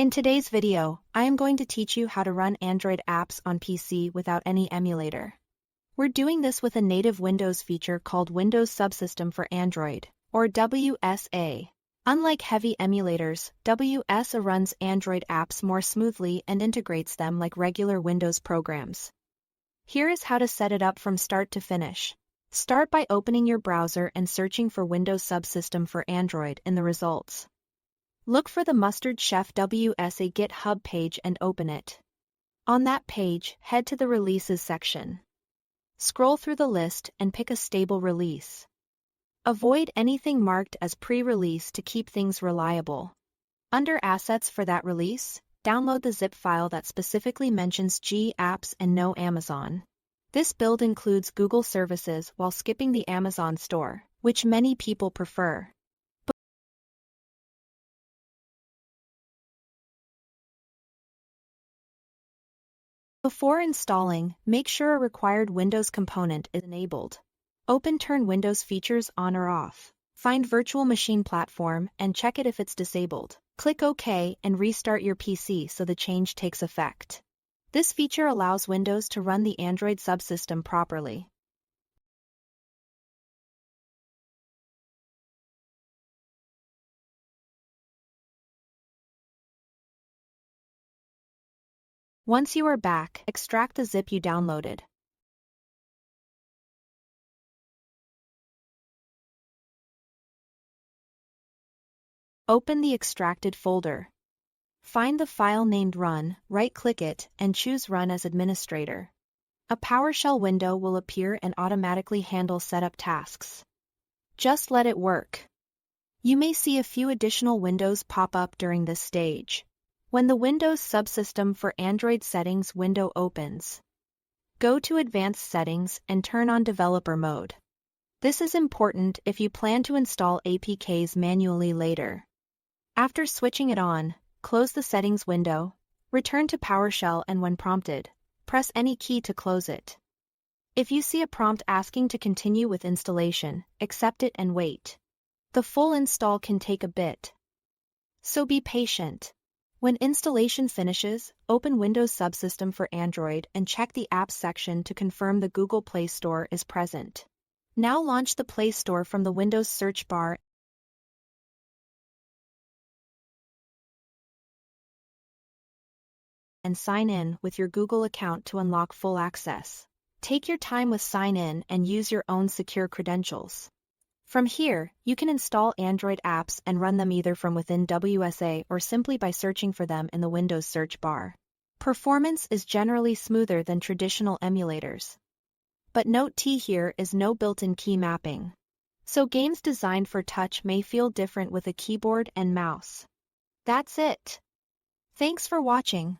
In today's video, I am going to teach you how to run Android apps on PC without any emulator. We're doing this with a native Windows feature called Windows Subsystem for Android, or WSA. Unlike heavy emulators, WSA runs Android apps more smoothly and integrates them like regular Windows programs. Here is how to set it up from start to finish. Start by opening your browser and searching for Windows Subsystem for Android in the results. Look for the Mustard Chef WSA GitHub page and open it. On that page, head to the Releases section. Scroll through the list and pick a stable release. Avoid anything marked as pre-release to keep things reliable. Under Assets for that release, download the zip file that specifically mentions G apps and no Amazon. This build includes Google services while skipping the Amazon store, which many people prefer. Before installing, make sure a required Windows component is enabled. Turn Windows features on or off. Find Virtual Machine Platform and check it if it's disabled. Click OK and restart your PC so the change takes effect. This feature allows Windows to run the Android subsystem properly. Once you are back, extract the zip you downloaded. Open the extracted folder. Find the file named Run, right-click it, and choose Run as administrator. A PowerShell window will appear and automatically handle setup tasks. Just let it work. You may see a few additional windows pop up during this stage. When the Windows Subsystem for Android Settings window opens, go to Advanced Settings and turn on Developer Mode. This is important if you plan to install APKs manually later. After switching it on, close the Settings window, return to PowerShell and when prompted, press any key to close it. If you see a prompt asking to continue with installation, accept it and wait. The full install can take a bit, so be patient. When installation finishes, open Windows Subsystem for Android and check the Apps section to confirm the Google Play Store is present. Now launch the Play Store from the Windows search bar and sign in with your Google account to unlock full access. Take your time with sign in and use your own secure credentials. From here, you can install Android apps and run them either from within WSA or simply by searching for them in the Windows search bar. Performance is generally smoother than traditional emulators. But note here is no built-in key mapping. So games designed for touch may feel different with a keyboard and mouse. That's it. Thanks for watching.